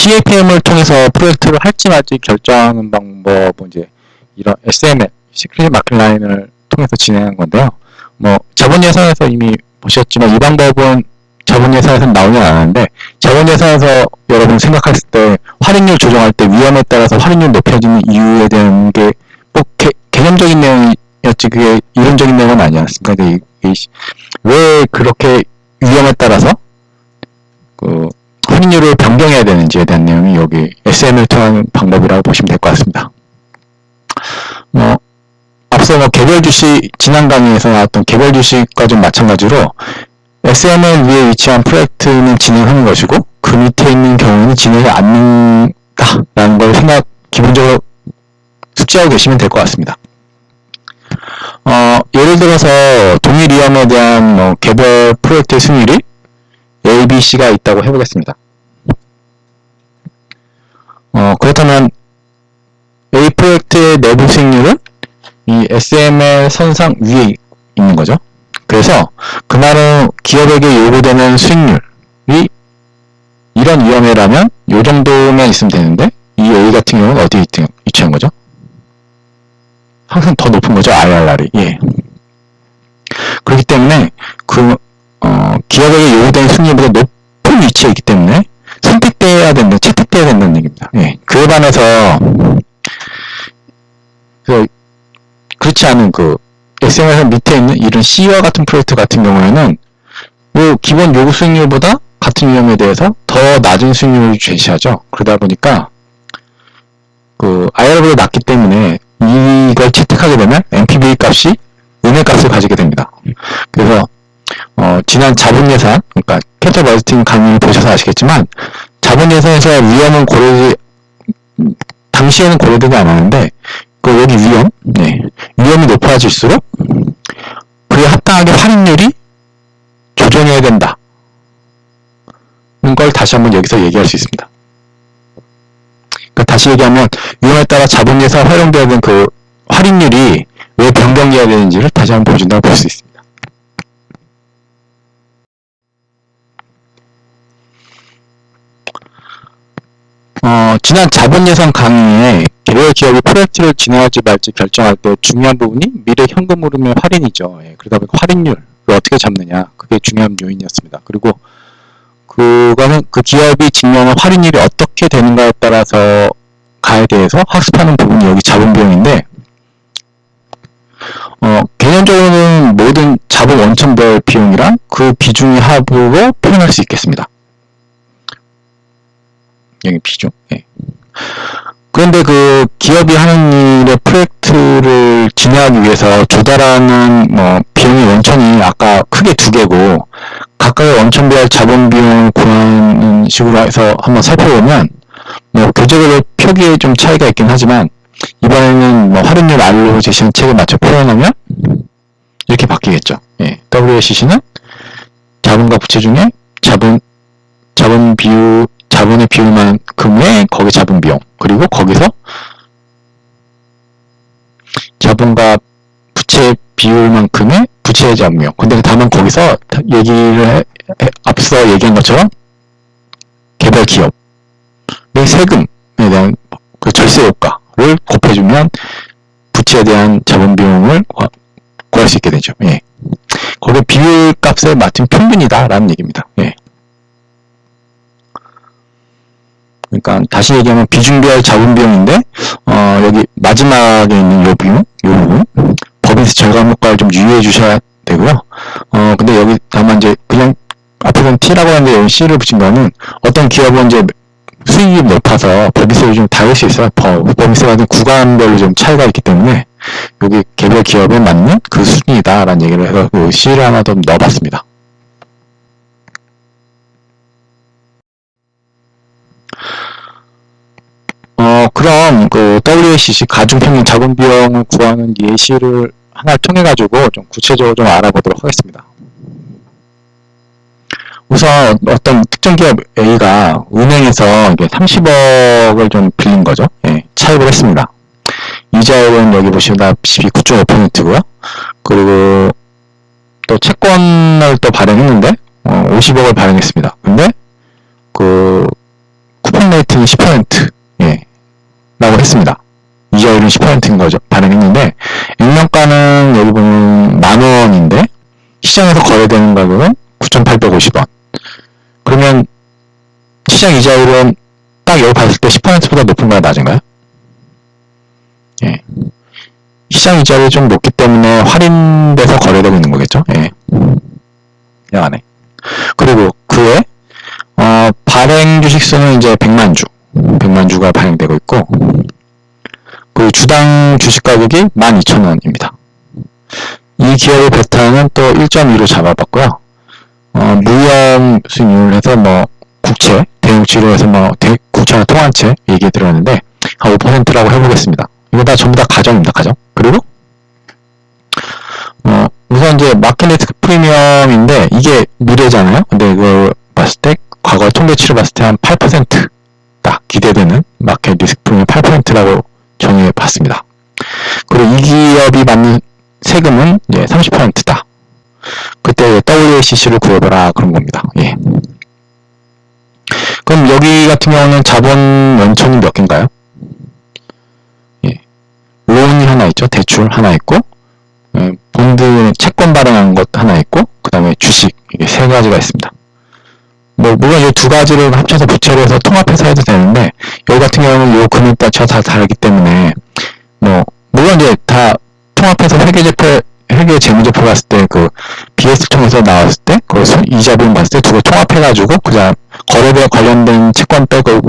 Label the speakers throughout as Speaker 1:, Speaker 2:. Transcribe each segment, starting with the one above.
Speaker 1: CAPM을 통해서 프로젝트를 할지 말지 결정하는 방법은 이제 이런 SML, 시크릿 마켓 라인을 통해서 진행한 건데요. 뭐 자본 예산에서 이미 보셨지만 이 방법은 자본 예산에서는 나오진 않았는데, 자본 예산에서 여러분 생각했을 때 할인율 조정할 때 위험에 따라서 할인율 높여지는 이유에 대한 게 뭐 개념적인 내용이었지 그게 이론적인 내용은 아니지 않습니까? 근데 왜 그렇게 위험에 따라서 그 할인율을 변경해야 되는지에 대한 내용이 여기 SM을 통한 방법이라고 보시면 될 것 같습니다. 앞서 개별 주식, 지난 강의에서 나왔던 개별 주식과 좀 마찬가지로 SML 위에 위치한 프로젝트는 진행하는 것이고 그 밑에 있는 경우는 진행을 않는다라는 걸 기본적으로 숙지하고 계시면 될 것 같습니다. 예를 들어서 동일 위험에 대한 개별 프로젝트의 승률이 A, B, C가 있다고 해보겠습니다. 그렇다면 A 프로젝트의 내부 수익률은 이 SML 선상 위에 있는 거죠. 그래서 그 말은 기업에게 요구되는 수익률이 이런 위험이라면 이 정도면 있으면 되는데 이 A 같은 경우는 어디에 위치한 거죠? 항상 더 높은 거죠. IRR이. 예. 그렇기 때문에 기업에게 요구되는 수익률보다 높은 위치에 있기 때문에 선택돼야 된다, 채택돼야 된다는 얘기입니다. 예. 그에 반해서 그렇지 않은 SML 밑에 있는 이런 C와 같은 프로젝트 같은 경우에는 기본 요구 수익률보다 같은 위험에 대해서 더 낮은 수익률을 제시하죠. 그러다 보니까 IRR보다 낮기 때문에 이걸 채택하게 되면 NPV 값이 은의 값을 가지게 됩니다. 그래서 지난 자본 예산, 그러니까 캐피털 버제팅 강의 보셔서 아시겠지만 자본 예산에서 위험은 당시에는 고려되지 않았는데 여기 위험이 높아질수록 그에 합당하게 할인율이 조정해야 된다. 걸 다시 한번 여기서 얘기할 수 있습니다. 다시 얘기하면 위험에 따라 자본 예산 활용되어야 되는 할인율이 왜 변경해야 되는지를 다시 한번 보여준다고 볼 수 있습니다. 지난 자본 예산 강의에 개별 기업이 프로젝트를 진행할지 말지 결정할 때 중요한 부분이 미래 현금 흐름의 할인이죠. 그러다 보니까 할인율을 어떻게 잡느냐, 그게 중요한 요인이었습니다. 그리고 그거는 그 기업이 증명한 할인율이 어떻게 되는가에 따라서 가에 대해서 학습하는 부분이 여기 자본 비용인데, 개념적으로는 모든 자본 원천별 비용이랑 그 비중의 합으로 표현할 수 있겠습니다. 여기 비중. 그런데 기업이 하는 일의 프로젝트를 진행하기 위해서 조달하는 비용의 원천이 아까 크게 두 개고 각각의 원천별 자본 비용을 구하는 식으로 해서 한번 살펴보면 교재별로 표기에 좀 차이가 있긴 하지만 이번에는 할인율 R로 제시한 책에 맞춰 표현하면 이렇게 바뀌겠죠. WACC는 자본과 부채 중에 자본의 비율만큼의 거기 자본 비용, 그리고 거기서 자본과 부채 비율만큼의 부채의 자본 비용. 근데 다만 거기서 앞서 얘기한 것처럼 개별 기업의 세금에 대한 절세 효과를 곱해주면 부채에 대한 자본 비용을 구할 수 있게 되죠. 거기 비율 값에 맞춘 평균이다라는 얘기입니다. 그러니까 다시 얘기하면 비중별 자본 비용인데 여기 마지막에 있는 요 부분 법인세 절감 효과를 좀 유의해 주셔야 되고요. 근데 여기 다만 이제 그냥 앞에는 T라고 하는데 여기 C를 붙인 거는 어떤 기업은 이제 수익이 높아서 법인세를 좀 다를 수 있어요. 법인세가 구간별로 좀 차이가 있기 때문에 여기 개별 기업에 맞는 그 수준이다라는 얘기를 해서 C를 하나 더 넣어봤습니다. 그럼 WACC 가중평균 자본 비용을 구하는 예시를 하나 통해 가지고 좀 구체적으로 좀 알아보도록 하겠습니다. 우선 어떤 특정 기업 A가 은행에서 이게 30억을 좀 빌린 거죠. 차입을 했습니다. 이자율은 여기 보시다시피 9.5%고요. 그리고 또 채권을 또 발행했는데 50억을 발행했습니다. 근데 쿠폰 레이트 리미트는 10%, 예, 라고 했습니다. 이자율은 10%인 거죠. 발행했는데, 액면가는 여기 보면 10,000원인데, 시장에서 거래되는 가격은 9,850원. 그러면, 시장 이자율은 딱 여기 봤을 때 10%보다 높은가요, 낮은가요? 예. 시장 이자율이 좀 높기 때문에 할인돼서 거래되고 있는 거겠죠? 예. 양안에. 그리고 그에, 발행 주식수는 이제 100만 주가 발행되고 있고, 그 주당 주식 가격이 12,000원입니다. 이 기업의 베타는 또 1.2로 잡아봤고요. 무형 수익률을 해서 뭐, 국채, 대용치로 해서 뭐, 국채나 통한채 얘기 들었는데, 한 5%라고 해보겠습니다. 이거 다 전부 다 가정입니다, 가정. 그리고, 우선 이제 마켓 리스크 프리미엄인데, 이게 미래잖아요? 근데 이걸 봤을 때, 과거 통계치를 봤을 때 한 8% 딱 기대되는 마켓 리스크 프리미엄 8%라고 정해 봤습니다. 그리고 이 기업이 받는 세금은 이제 30%다. 그때 WACC를 구해봐라 그런 겁니다. 예. 그럼 여기 같은 경우는 자본 연총이 몇 개인가요? 예. 론이 하나 있죠. 대출 하나 있고, 본드 채권 발행한 것 하나 있고, 그 다음에 주식 이게 세 가지가 있습니다. 뭐 물론 이 두 가지를 합쳐서 부채로 해서 통합해서 해도 되는데, 여기 같은 경우는 요 금융단체가 다 다르기 때문에 뭐 물론 이제 다 통합해서 회계 재무제표 봤을 때 그 BS 통해서 나왔을 때 거기서 이자 비용 봤을 때 두 개 통합해가지고 그다음 거래대 관련된 채권 빼고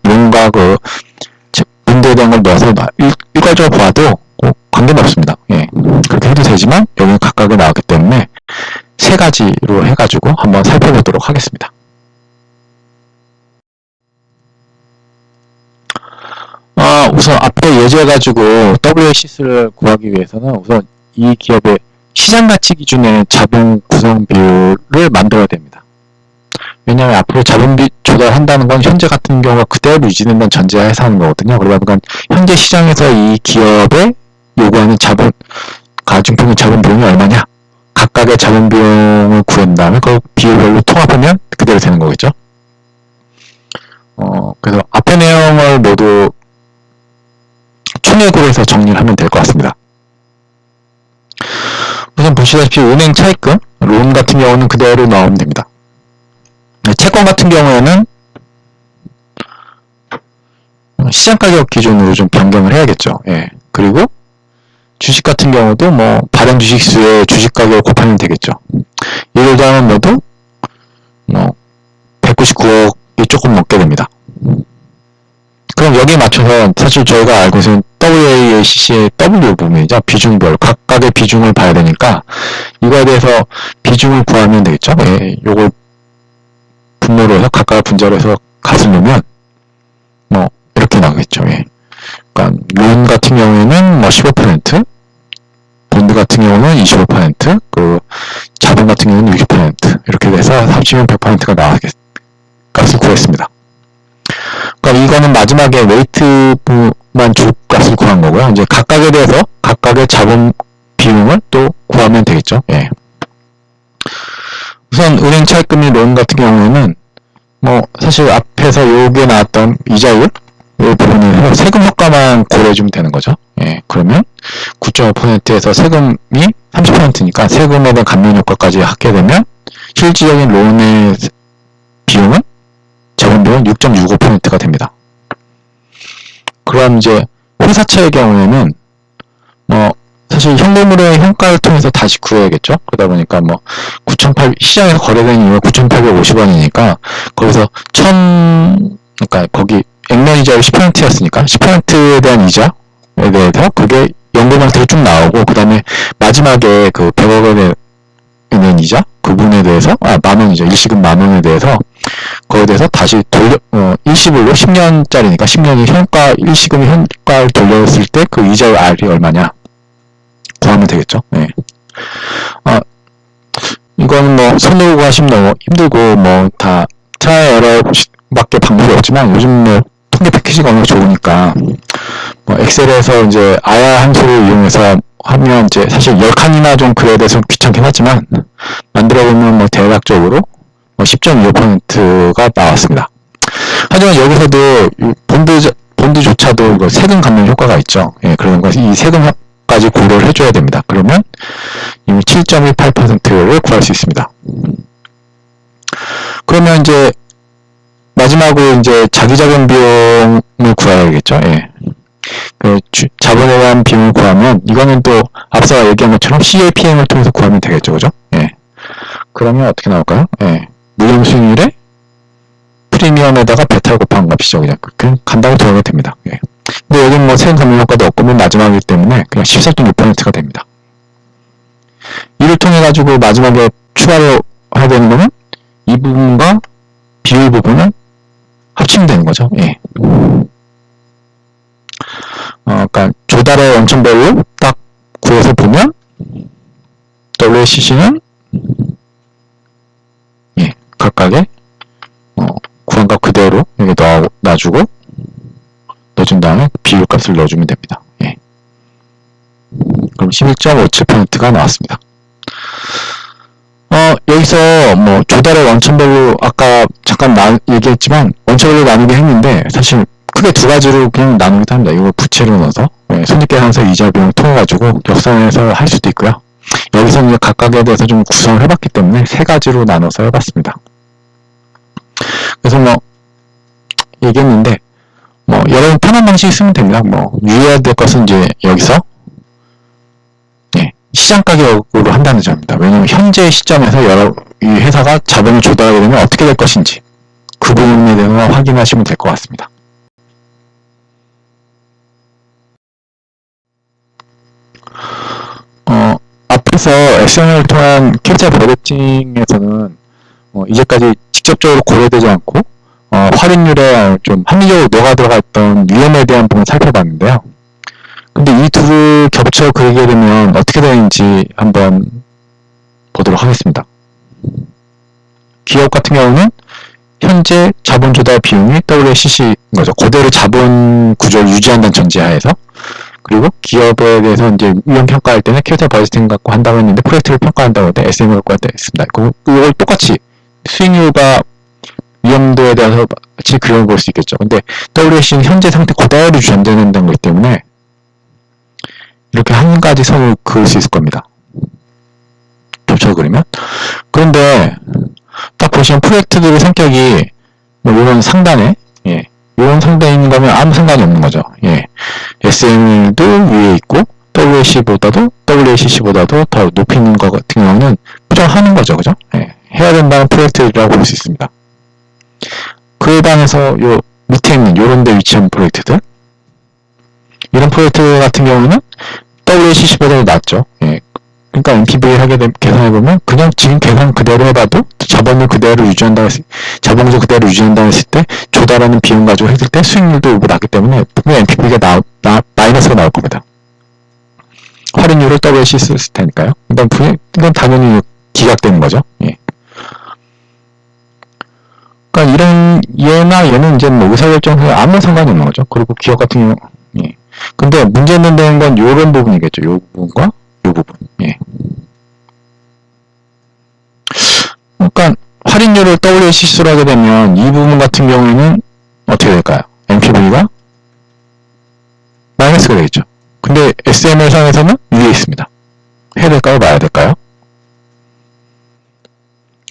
Speaker 1: 뭔가 그 문제에 대한 걸 넣어서 일괄적으로 봐도 관계는 없습니다. 예, 그렇게 해도 되지만 여기는 각각에 나왔기 때문에 세 가지로 해가지고 한번 살펴보도록 하겠습니다. 우선 앞에 예제해가지고 WACC를 구하기 위해서는 우선 이 기업의 시장 가치 기준의 자본 구성 비율을 만들어야 됩니다. 왜냐하면 앞으로 자본비 조달한다는 건 현재 같은 경우가 그대로 유지된다는 전제하에서 하는 거거든요. 그러다 보니까 현재 시장에서 이 기업에 요구하는 가중평균 자본 비용이 얼마냐? 각각의 자본 비용을 구한 다음에 그 비율별로 통합하면 그대로 되는 거겠죠. 그래서 앞의 내용을 모두 총액으로 해서 정리를 하면 될 것 같습니다. 우선 보시다시피 은행 차입금, 론 같은 경우는 그대로 나오면 됩니다. 채권 같은 경우에는 시장가격 기준으로 좀 변경을 해야겠죠. 예. 그리고 주식 같은 경우도 뭐 발행 주식수의 주식가격을 곱하면 되겠죠. 예를 들면 모두 뭐 199억이 조금 넘게 됩니다. 그럼 여기에 맞춰서 사실 저희가 알고 있는 WACC의 W 부분이죠. 비중별 각각의 비중을 봐야 되니까 이거에 대해서 비중을 구하면 되겠죠. 예, 요걸 분모로 해서 각각 분자로 해서 값을 넣으면 뭐 이렇게 나오겠죠. 예. 그러니까 론 같은 경우에는 뭐 15%, 본드 같은 경우는 25%, 그 자본 같은 경우는 60% 이렇게 돼서 합치면 100%가 나와겠 값을 구했습니다. 그러니까 이거는 마지막에 웨이트만 주값을 구한 거고요. 이제 각각에 대해서 각각의 자본 비용을 또 구하면 되겠죠. 예. 우선 은행 차입금리 론 같은 경우에는 뭐 사실 앞에서 요게 나왔던 이자율 이 부분을 세금 효과만 고려해주면 되는 거죠. 예. 그러면 9.5%에서 세금이 30%니까 세금에 대한 감면 효과까지 하게 되면 실질적인 론의 비용은 자본 비용은 6.65%가 됩니다. 그럼 이제 회사채의 경우에는 뭐 사실 현금으로의 현가를 통해서 다시 구해야겠죠. 그러다 보니까 뭐 시장에서 거래된 이유가 9,850원이니까 거기서 그러니까 거기 액면 이자율이 10%였으니까 10%에 대한 이자에 대해서 그게 연금 형태로 쭉 나오고 그 다음에 마지막에 그 100억에 대한 이자 그 부분에 대해서 만원이죠. 일시금 만원에 대해서 거기에 대해서 다시 일시불로 10년짜리니까 10년이 일시금이 현가를 돌렸을 때 그 이자율 R이 얼마냐 구하면 되겠죠. 네. 이거는 뭐 손으로 구하시면 너무 힘들고 뭐 다 트라이 에러밖에 방법이 없지만 요즘 뭐 통계 패키지가 워낙 좋으니까 뭐 엑셀에서 이제 아야 함수를 이용해서 하면 이제 사실 10칸이나 좀 그려야 돼서 귀찮긴 하지만 만들어 보면 뭐 대략적으로 10.25%가 나왔습니다. 하지만 여기서도 이 본드조차도 그 세금 감면 효과가 있죠. 예, 그런 거, 이 세금까지 고려를 해줘야 됩니다. 그러면 이미 7.18%를 구할 수 있습니다. 그러면 이제 마지막으로 이제 자기자본 비용을 구해야겠죠. 예. 그 자본에 대한 비용을 구하면 이거는 또 앞서 얘기한 것처럼 CAPM을 통해서 구하면 되겠죠, 그죠? 예. 그러면 어떻게 나올까요? 예. 무형 수익률에 프리미엄에다가 베타를 곱한 값이죠, 그냥 간단히 들어가도 됩니다. 예. 근데 여기는 뭐 세금 감면 효과도 없고 맨 마지막이기 때문에 그냥 14.6%가 됩니다. 이를 통해 가지고 마지막에 추가로 해야 되는 거는 이 부분과 비율 부분을 합치면 되는 거죠. 예. 그러니까 조달의 원천별로 딱 구해서 보면 WACC는 예, 각각의 구한값 그대로 여기 넣어준 다음에 비율값을 넣어주면 됩니다. 예. 그럼 11.57%가 나왔습니다. 여기서 뭐 조달의 원천별로 아까 잠깐 얘기했지만 원천별로 나누게 했는데 사실 크게 두 가지로 그냥 나누기도 합니다. 이걸 부채로 넣어서 손익계산서 이자 비용을 통해 가지고 역산해서 할 수도 있고요. 여기서 이제 각각에 대해서 좀 구성을 해봤기 때문에 세 가지로 나눠서 해봤습니다. 그래서 뭐 얘기했는데 뭐 여러분 편한 방식 쓰면 됩니다. 뭐 유의해야 될 것은 이제 여기서 시장 가격으로 한다는 점입니다. 왜냐하면 현재 시점에서 이 회사가 자본을 조달하게 되면 어떻게 될 것인지 그 부분에 대해서 확인하시면 될 것 같습니다. 앞에서 SNL을 통한 캐피탈 버제팅에서는 이제까지 직접적으로 고려되지 않고 할인율에 좀 합리적으로 녹아 들어갔던 위험에 대한 부분을 살펴봤는데요. 근데 이 둘을 겹쳐 그리게 되면 어떻게 되는지 한번 보도록 하겠습니다. 기업 같은 경우는 현재 자본 조달 비용이 WACC인 거죠. 그대로 자본 구조를 유지한다는 전제하에서. 그리고 기업에 대해서 이제 위험 평가할 때는 캐피탈 버제팅 갖고 한다고 했는데 프로젝트를 평가한다고 할 때 SM을 갖고 했습니다. 이걸 똑같이 수익률과 위험도에 대해서 같이 그려볼 수 있겠죠. 근데 WACC는 현재 상태 그대로 유지한다는 거기 때문에 이렇게 한 가지 선을 그을 수 있을 겁니다. 겹쳐 그리면. 그런데 딱 보시면 프로젝트들의 성격이 뭐 이런 상단에 이런 상단에 있는 거면 아무 상관이 없는 거죠. SM도 위에 있고 WACC보다도 더 높이 있는 것 같은 경우는 무조건 하는 거죠, 그죠? 해야 된다는 프로젝트라고 볼 수 있습니다. 그에 반해서 요 밑에 있는 요런 데 위치한 프로젝트들, 이런 프로젝트 같은 경우는 WACC보다 낮죠. 그러니까 NPV를 계산해보면 그냥 지금 계산 그대로 해봐도 자본을 그대로 유지한다고 자본 구조 그대로 유지한다고 했을 때 조달하는 비용 가지고 했을 때 수익률도 낮기 때문에 분명히 NPV가 마이너스가 나올 겁니다. 할인율을 WACC 쓸 테니까요. 이건 당연히 기각되는 거죠. 그러니까 이런 얘는 이제 뭐 의사결정에 아무 상관이 없는 거죠. 그리고 기업 같은 경우 근데 문제는 되는 건 요런 부분이겠죠. 요 부분과 요 부분. 그러니까 할인율을 WACC로 하게 되면 이 부분 같은 경우에는 어떻게 될까요? NPV가 마이너스가 되겠죠. 근데 SML 상에서는 위에 있습니다. 해야 될까요? 말아야 될까요?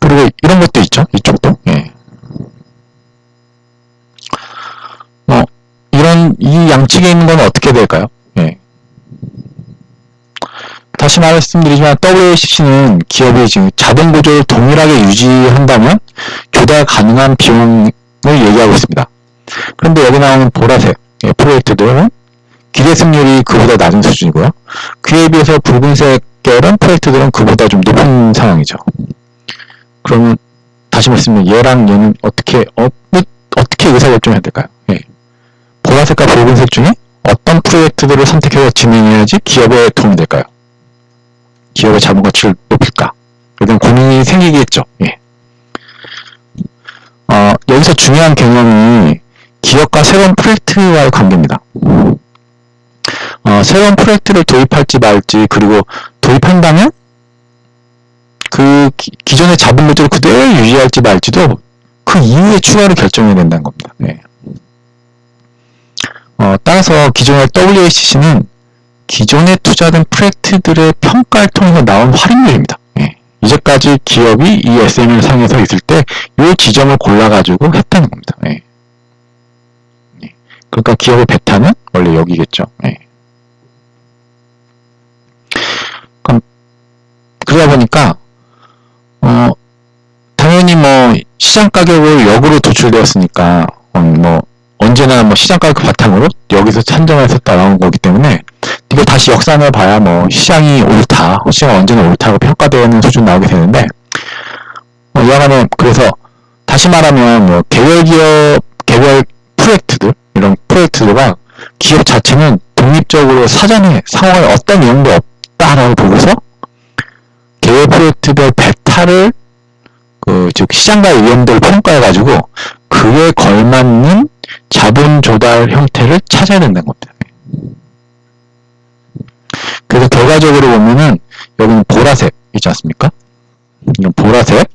Speaker 1: 그리고 이런 것도 있죠. 이쪽도. 이 양측에 있는 건 어떻게 될까요? 다시 말씀드리지만 WACC는 기업이 지금 자본 구조를 동일하게 유지한다면 조달 가능한 비용을 얘기하고 있습니다. 그런데 여기 나오는 보라색 프로젝트들은 기대 승률이 그보다 낮은 수준이고요. 그에 비해서 붉은색 계열은 프로젝트들은 그보다 좀 높은 상황이죠. 그러면 다시 말씀드리면 얘랑 얘는 어떻게 의사결정해야 될까요? 보라색과 붉은색 중에 어떤 프로젝트들을 선택해서 진행해야지 기업에 도움이 될까요? 기업의 자본 가치를 높일까? 이런 고민이 생기겠죠. 여기서 중요한 개념이 기업과 새로운 프로젝트와의 관계입니다. 새로운 프로젝트를 도입할지 말지, 그리고 도입한다면 그 기존의 자본 구조를 그대로 유지할지 말지도 그 이후에 추가로 결정해야 된다는 겁니다. 예. 따라서 기존의 WACC는 기존에 투자된 프로젝트들의 평가를 통해서 나온 할인율입니다. 예. 이제까지 기업이 이 SML 상에서 있을 때 이 지점을 골라가지고 했다는 겁니다. 예. 예. 그러니까 기업의 베타는 원래 여기겠죠. 예. 그러다 보니까 당연히 뭐 시장 가격을 역으로 도출되었으니까 뭐 언제나 뭐 시장 가격 바탕으로 여기서 산정해서 따라온 거기 때문에 이걸 다시 역산해 봐야 뭐 시장이 옳다, 시장 언제나 옳다고 평가되는 수준 나오게 되는데 이와간에 그래서 다시 말하면 뭐 개별 프로젝트들 이런 프로젝트들과 기업 자체는 독립적으로 사전에 상황에 어떤 내용도 없다라고 보고서 개별 프로젝트별 베타를 즉 시장가의 위험도를 평가해가지고 그에 걸맞는 자본 조달 형태를 찾아야 된다는 겁니다. 그래서 결과적으로 보면은 여기는 보라색 있지 않습니까? 이런 보라색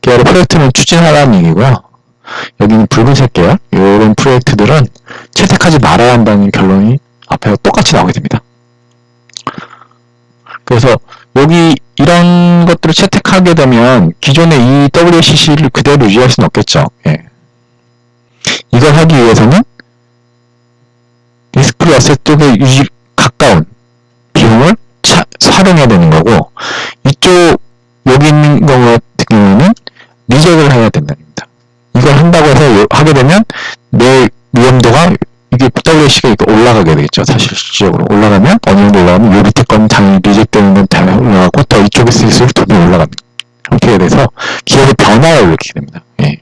Speaker 1: 계열의 프로젝트는 추진하라는 얘기고요. 여기는 붉은색 계열 이런 프로젝트들은 채택하지 말아야 한다는 결론이 앞에 똑같이 나오게 됩니다. 그래서 여기 이런 것들을 채택하게 되면 기존의 이 WACC를 그대로 유지할 수는 없겠죠. 예. 이걸 하기 위해서는 리스크 어셋 쪽에 가까운 비용을 활용해야 되는 거고 이쪽 여기 있는 경우 같은 경우는 리젝을 해야 된다는 겁니다. 이걸 한다고 해서 하게 되면 내 위험도가 이게 WACC가 올라가게 되겠죠. 사실 실질적으로 올라가면 어느 정도 올라가면 요 밑에 건 당연히 리젝되는 건 당연히 올라가고 더 이쪽에 쓸수록 더 올라가는 형태가 돼서 기업의 변화를 일으키게 됩니다. 예.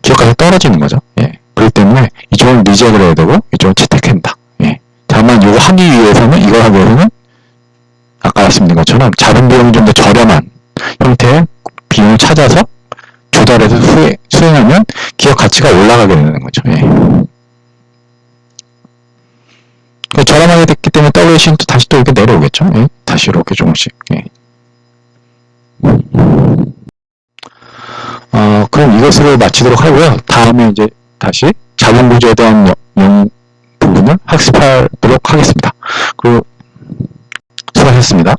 Speaker 1: 기업가가 떨어지는 거죠. 예. 그렇기 때문에 이쪽은 리젝을 해야 되고 이쪽은 채택한다. 예. 다만 이거 하기 위해서는 이걸 하기 위해서는 아까 말씀드린 것처럼 자본 비용이 좀 더 저렴한 형태의 비용을 찾아서 조달해서 수행하면 기업 가치가 올라가게 되는 거죠. 예. 저렴하게 됐기 때문에 WACC는 또 다시 또 이렇게 내려오겠죠. 예. 다시 이렇게 조금씩. 예. 그럼 이것으로 마치도록 하고요. 다음에 이제 다시 자본 구조에 대한 부분을 학습하도록 하겠습니다. 그리고 수고하셨습니다.